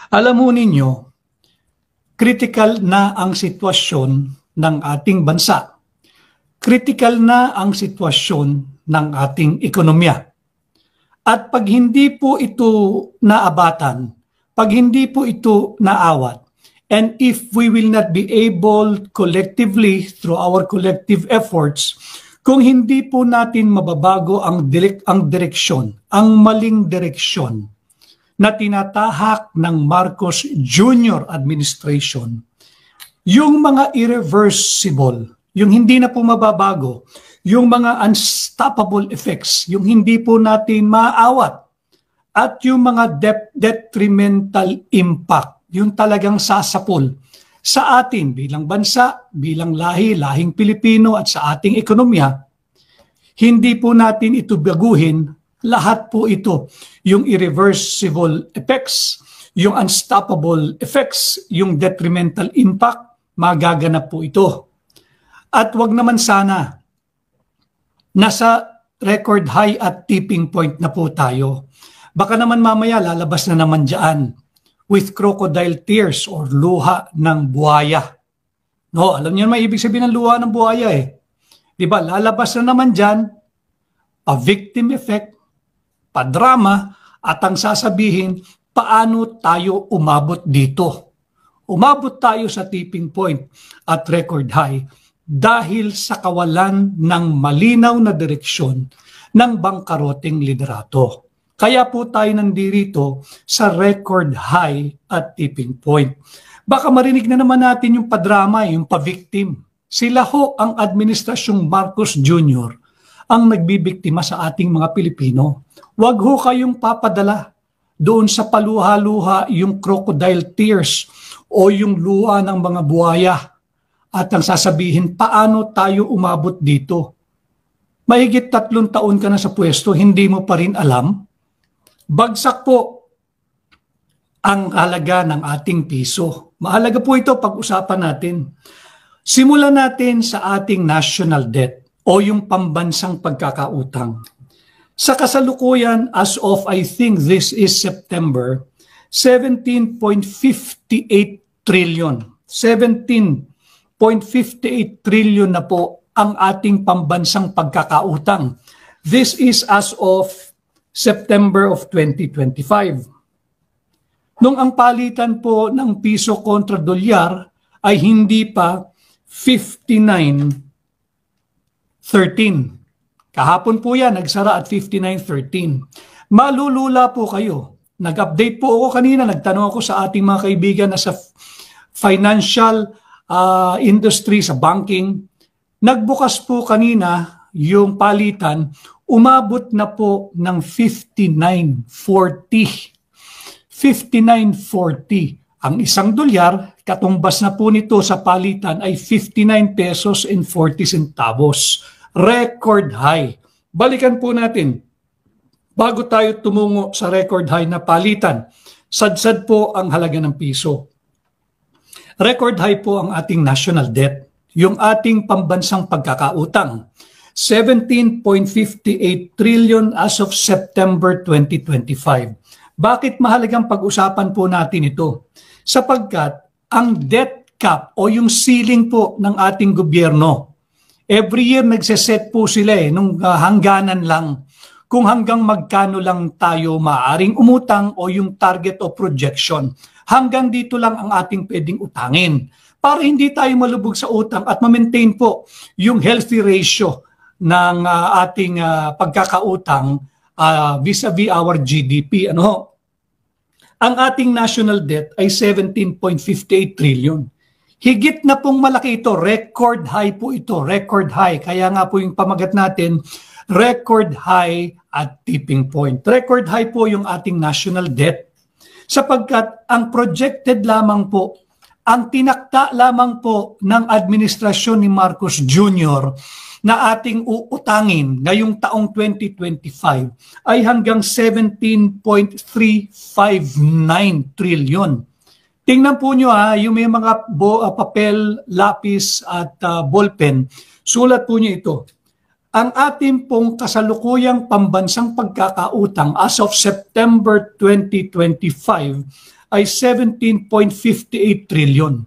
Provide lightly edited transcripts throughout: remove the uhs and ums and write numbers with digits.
Alam mo ninyo, critical na ang sitwasyon ng ating bansa. Critical na ang sitwasyon ng ating ekonomiya. At pag hindi po ito naabatan, pag hindi po ito naawat, and if we will not be able collectively through our collective efforts, kung hindi po natin mababago ang direksyon, ang maling direksyon na tinatahak ng Marcos Jr. administration, yung mga irreversible, yung hindi na po mababago, yung mga unstoppable effects, yung hindi po natin maaawat, at yung mga detrimental impact, yung talagang sasapol sa atin bilang bansa, bilang lahing Pilipino at sa ating ekonomiya, hindi po natin ito baguhin. Lahat po ito, yung irreversible effects, yung unstoppable effects, yung detrimental impact, magaganap po ito. At wag naman sana, nasa record high at tipping point na po tayo. Baka naman mamaya lalabas na naman dyan with crocodile tears or luha ng buhaya. No, alam niyo naman ibig sabihin ng luha ng buhaya eh. Di ba? Lalabas na naman dyan, pa-victim effect, pa-drama, at ang sasabihin, paano tayo umabot dito? Umabot tayo sa tipping point at record high dahil sa kawalan ng malinaw na direksyon ng bangkaroteng liderato. Kaya po tayo nandito sa record high at tipping point. Baka marinig na naman natin yung padrama, yung pa-victim. Sila ho ang administrasyong Marcos Jr. ang nagbibiktima sa ating mga Pilipino. Huwag ho kayong papadala doon sa paluha-luha yung crocodile tears o yung luha ng mga buhaya at ang sasabihin, paano tayo umabot dito? Mahigit 3 taon ka na sa pwesto, hindi mo pa rin alam? Bagsak po ang halaga ng ating piso. Mahalaga po ito pag-usapan natin. Simulan natin sa ating national debt o yung pambansang pagkakautang. Sa kasalukuyan, as of I think this is September, 17.58 trillion. 17.58 trillion na po ang ating pambansang pagkakautang. This is as of September of 2025. Nung ang palitan po ng piso kontra dolyar ay hindi pa 59.13. Kahapon po yan, nagsara at 59.13. Malulula po kayo. Nag-update po ako kanina, nagtanong ako sa ating mga kaibigan na sa financial industry, sa banking. Nagbukas po kanina yung palitan, umabot na po ng 59.40. 59.40. Ang isang dolyar, katumbas na po nito sa palitan ay 59 pesos and 40 centavos. Record high. Balikan po natin. Bago tayo tumungo sa record high na palitan, sadsad po ang halaga ng piso. Record high po ang ating national debt, yung ating pambansang pagkakautang. 17.58 trillion as of September 2025. Bakit mahalagang pag-usapan po natin ito? Sapagkat ang debt cap o yung ceiling po ng ating gobyerno, every year nagseset po sila nung hangganan lang kung hanggang magkano lang tayo maaaring umutang o yung target o projection. Hanggang dito lang ang ating pwedeng utangin para hindi tayo malubog sa utang at ma-maintain po yung healthy ratio ng ating pagkakautang vis-a-vis our GDP. Ang ating national debt ay 17.58 trillion. Higit na pong malaki ito, record high po ito, record high. Kaya nga po yung pamagat natin, record high at tipping point. Record high po yung ating national debt. Sapagkat ang projected lamang po, ang tinakda lamang po ng administrasyon ni Marcos Jr. na ating uutangin ngayong taong 2025 ay hanggang 17.359 trillion. Tingnan po nyo yung may mga papel, lapis at ballpen. Sulat po nyo ito. Ang ating pong kasalukuyang pambansang pagkakautang as of September 2025 ay 17.58 trillion.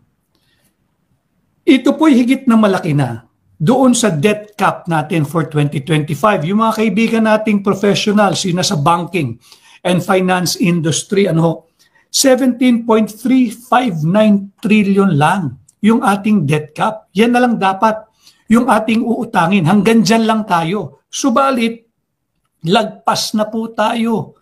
Ito po'y higit na malaki na doon sa debt cap natin for 2025. Yung mga kaibigan nating professionals, yung nasa banking and finance industry, 17.359 trillion lang yung ating debt cap. Yan na lang dapat yung ating uutangin. Hanggang dyan lang tayo. Subalit, lagpas na po tayo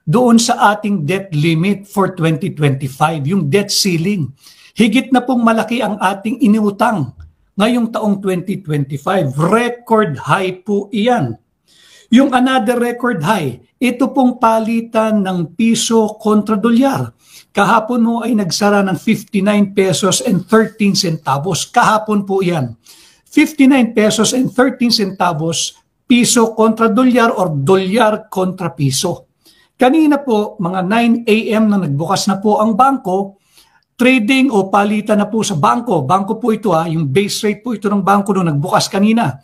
doon sa ating debt limit for 2025, yung debt ceiling. Higit na pong malaki ang ating iniutang ngayong taong 2025. Record high po iyan. Yung another record high, ito pong palitan ng piso kontra dolyar. Kahapon mo ay nagsara ng 59 pesos and 13 centavos. Kahapon po yan. 59 pesos and 13 centavos, piso kontra dolyar or dolyar kontra piso. Kanina po, mga 9 a.m. na nagbukas na po ang bangko, trading o palitan na po sa bangko. Bangko po ito yung base rate po ito ng bangko nung nagbukas kanina.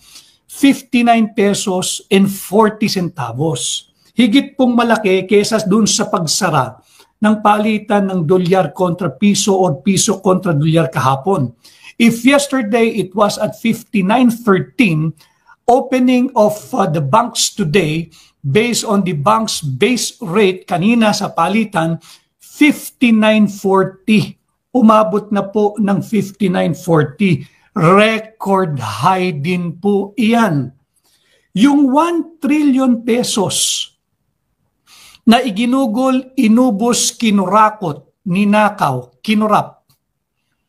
59 pesos and 40 centavos. Higit pong malaki kesa dun sa pagsara ng palitan ng dolyar kontra piso o piso kontra dolyar kahapon. If yesterday it was at 59.13, opening of the banks today based on the bank's base rate kanina sa palitan, 59.40. Umabot na po ng 59.40. Record high din po iyan. Yung 1 trillion pesos na iginugol, inubos, kinurakot, ninakaw, kinurap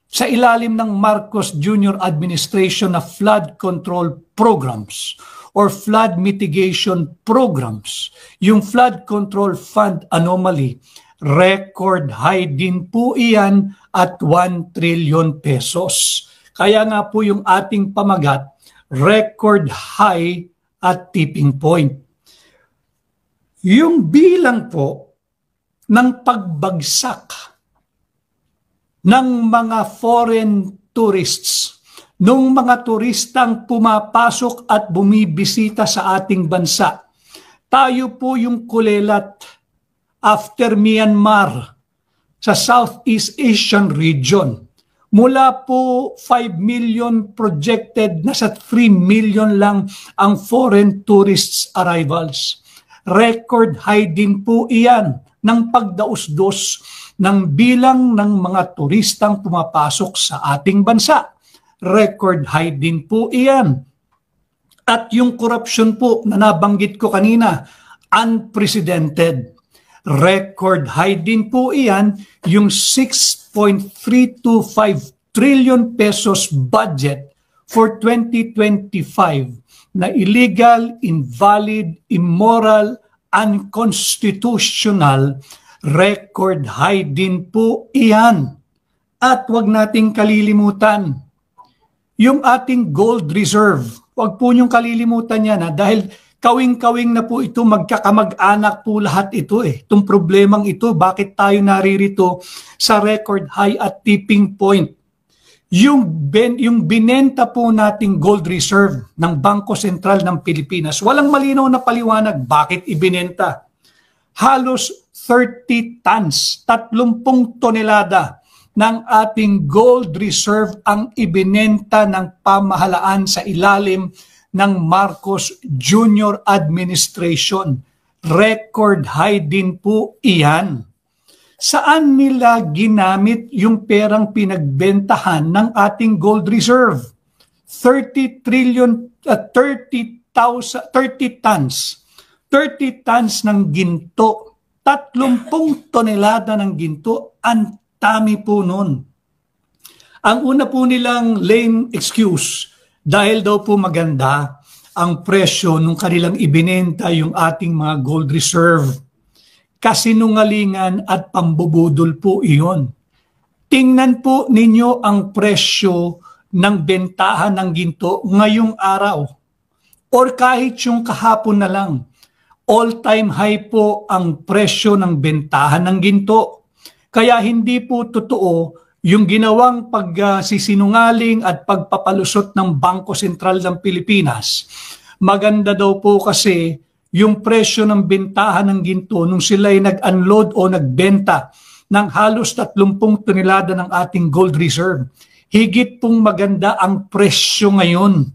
sa ilalim ng Marcos Jr. administration na flood control programs or flood mitigation programs, yung flood control fund anomaly, record high din po iyan at 1 trillion pesos. Kaya nga po yung ating pamagat, record high at tipping point. Yung bilang po ng pagbagsak ng mga foreign tourists, nung mga turistang pumapasok at bumibisita sa ating bansa, tayo po yung kulelat after Myanmar sa Southeast Asian region. Mula po 5 million projected, nasa 3 million lang ang foreign tourists arrivals. Record high din po iyan ng pagdausdos ng bilang ng mga turistang pumapasok sa ating bansa. Record high din po iyan. At yung corruption po na nabanggit ko kanina, unprecedented. Record high din po iyan, yung 6.325 trillion pesos budget for 2025 na illegal, invalid, immoral, unconstitutional. Record high din po iyan. At wag nating kalilimutan yung ating gold reserve. Wag po niyong kalilimutan yan dahil kawing-kawing na po ito, magkakamag-anak po lahat ito Itong problemang ito, bakit tayo naririto sa record high at tipping point? Yung binenta po nating gold reserve ng Bangko Sentral ng Pilipinas, walang malinaw na paliwanag bakit ibinenta. Halos 30 tons, 30 tonelada ng ating gold reserve ang ibinenta ng pamahalaan sa ilalim ng Marcos Jr. administration. Record high din po iyan. Saan nila ginamit yung perang pinagbentahan ng ating gold reserve? 30 tons. 30 tons ng ginto. 30 tonelada ng ginto. Ang dami po nun. Ang una po nilang lame excuse, dahil daw po maganda ang presyo nung kanilang ibinenta yung ating mga gold reserve. Kasinungalingan at pambubudol po iyon. Tingnan po ninyo ang presyo ng bentahan ng ginto ngayong araw. Or kahit yung kahapon na lang. All-time high po ang presyo ng bentahan ng ginto. Kaya hindi po totoo yung ginawang pagsisinungaling at pagpapalusot ng Bangko Sentral ng Pilipinas. Maganda daw po kasi yung presyo ng bentahan ng ginto nung sila ay nag-unload o nagbenta ng halos 30 tonelada ng ating gold reserve. Higit pong maganda ang presyo ngayon.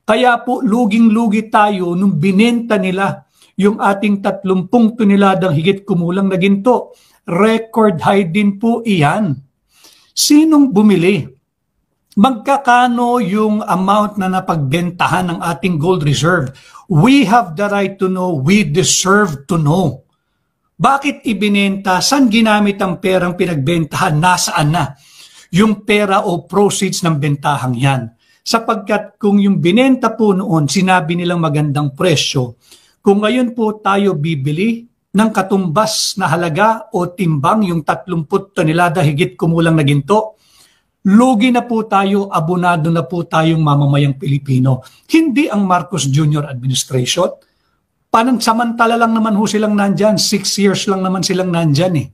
Kaya po luging-lugi tayo nung binenta nila yung ating 30 toneladang higit kumulang na ginto. Record high din po iyan. Sinong bumili? Magkakano yung amount na napagbentahan ng ating gold reserve? We have the right to know. We deserve to know. Bakit ibinenta? Saan ginamit ang perang pinagbentahan? Nasaan na yung pera o proceeds ng bentahang yan? Sapagkat kung yung binenta po noon, sinabi nilang magandang presyo, kung ngayon po tayo bibili ng katumbas na halaga o timbang yung 30 tonelada higit kumulang na ginto, lugi na po tayo, abonado na po tayong mamamayang Pilipino. Hindi ang Marcos Jr. administration. Samantala lang naman ho silang nandyan. 6 years lang naman silang nandyan eh.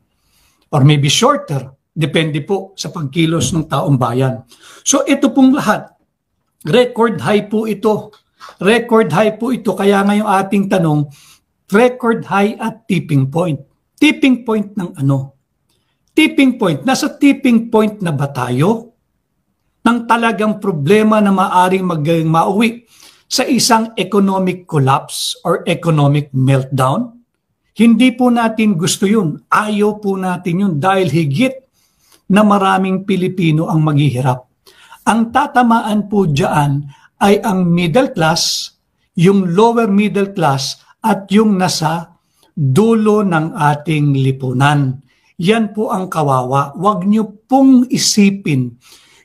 Or maybe shorter. Depende po sa pagkilos ng taong bayan. So ito pong lahat. Record high po ito. Record high po ito. Kaya ngayong ating tanong, record high at tipping point. Tipping point ng ano? Tipping point. Nasa tipping point na ba tayo ng talagang problema na maaring mauwi sa isang economic collapse or economic meltdown? Hindi po natin gusto yun. Ayaw po natin yun dahil higit na maraming Pilipino ang maghihirap. Ang tatamaan po dyan ay ang middle class, yung lower middle class at yung nasa dulo ng ating lipunan. Yan po ang kawawa. Huwag niyo pong isipin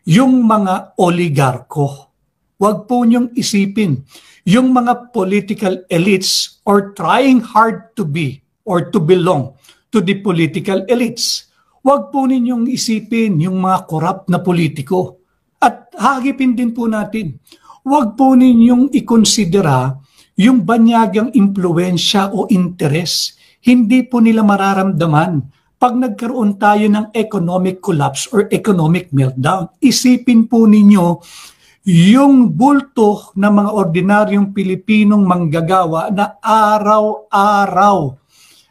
yung mga oligarko. Huwag po niyong isipin yung mga political elites or trying hard to be or to belong to the political elites. Huwag po ninyong isipin yung mga korap na politiko. At hagipin din po natin. Huwag po ninyong ikonsidera yung banyagang impluensya o interes. Hindi po nila mararamdaman pag nagkaroon tayo ng economic collapse or economic meltdown. Isipin po ninyo yung bulto ng mga ordinaryong Pilipinong manggagawa na araw-araw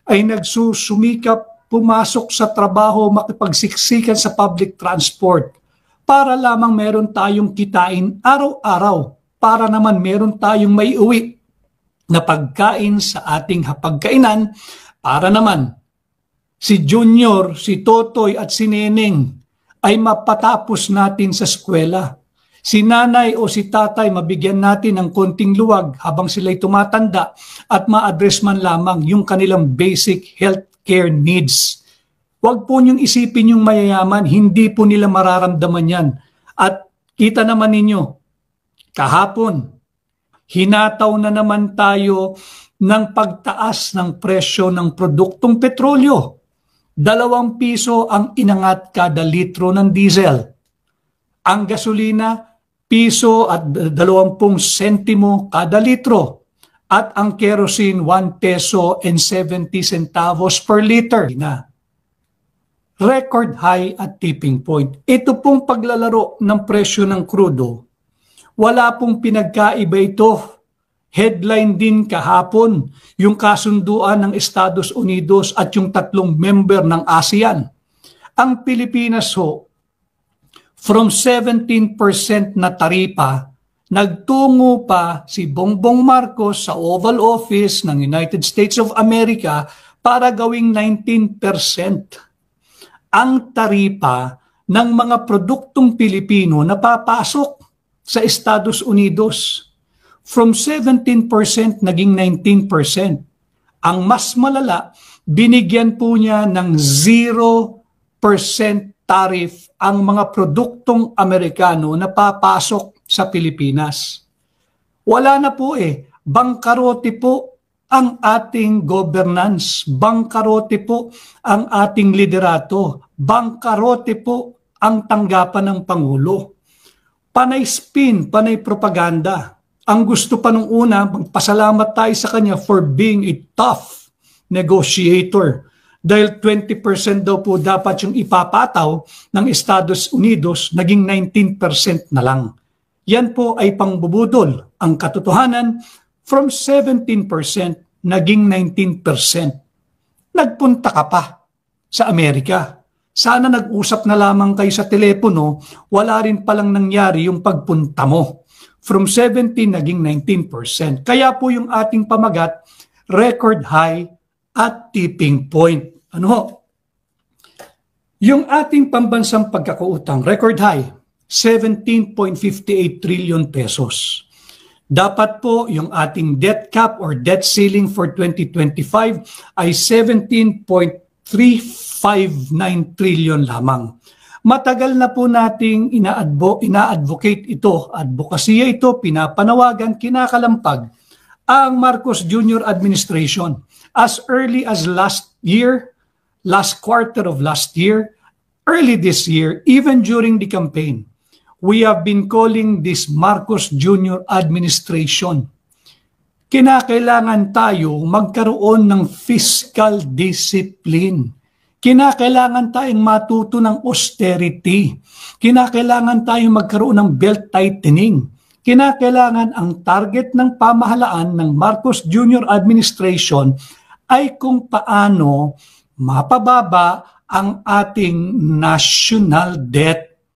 ay nagsusumikap, pumasok sa trabaho, makipagsiksikan sa public transport para lamang meron tayong kitain araw-araw, para naman meron tayong maiuwi na pagkain sa ating hapagkainan, para naman si Junior, si Totoy at si Neneng ay mapatapos natin sa eskwela. Si nanay o si tatay mabigyan natin ng konting luwag habang sila'y tumatanda at ma-address man lamang yung kanilang basic healthcare needs. Huwag po niyong isipin yung mayayaman, hindi po nila mararamdaman yan. At kita naman ninyo, kahapon, hinataw na naman tayo ng pagtaas ng presyo ng produktong petrolyo. 2 piso ang inangat kada litro ng diesel. Ang gasolina, piso at 20 sentimo kada litro. At ang kerosene, 1 peso and 70 centavos per liter. Record high at tipping point. Ito pong paglalaro ng presyo ng krudo, wala pong pinagkaiba ito. Headline din kahapon yung kasunduan ng Estados Unidos at yung 3 member ng ASEAN. Ang Pilipinas ho, from 17% na taripa, nagtungo pa si Bongbong Marcos sa Oval Office ng United States of America para gawing 19%. Ang taripa ng mga produktong Pilipino na papasok sa Estados Unidos. From 17% naging 19%. Ang mas malala, binigyan po niya ng 0% tariff ang mga produktong Amerikano na papasok sa Pilipinas. Wala na po bangkarote po ang ating governance, bangkarote po ang ating liderato, bangkarote po ang tanggapan ng Pangulo. Panay spin, panay propaganda. Ang gusto pa nung una, magpasalamat tayo sa kanya for being a tough negotiator. Dahil 20% daw po dapat yung ipapataw ng Estados Unidos, naging 19% na lang. Yan po ay pangbubudol. Ang katotohanan, from 17% naging 19%. Nagpunta ka pa sa Amerika. Sana nag-usap na lamang kayo sa telepono, wala rin palang nangyari yung pagpunta mo. From 17 naging 19%. Kaya po yung ating pamagat, record high at tipping point. Ano ho? Yung ating pambansang pagkakautang, record high, 17.58 trillion pesos. Dapat po yung ating debt cap or debt ceiling for 2025 ay 17.359 trillion lamang. Matagal na po nating ina-advocate ito, advokasya ito, pinapanawagan, kinakalampag ang Marcos Jr. administration. As early as last year, last quarter of last year, early this year, even during the campaign, we have been calling this Marcos Jr. administration. Kinakailangan tayo magkaroon ng fiscal discipline. Kinakailangan tayong matuto ng austerity. Kinakailangan tayong magkaroon ng belt tightening. Kinakailangan ang target ng pamahalaan ng Marcos Jr. administration ay kung paano mapababa ang ating national debt.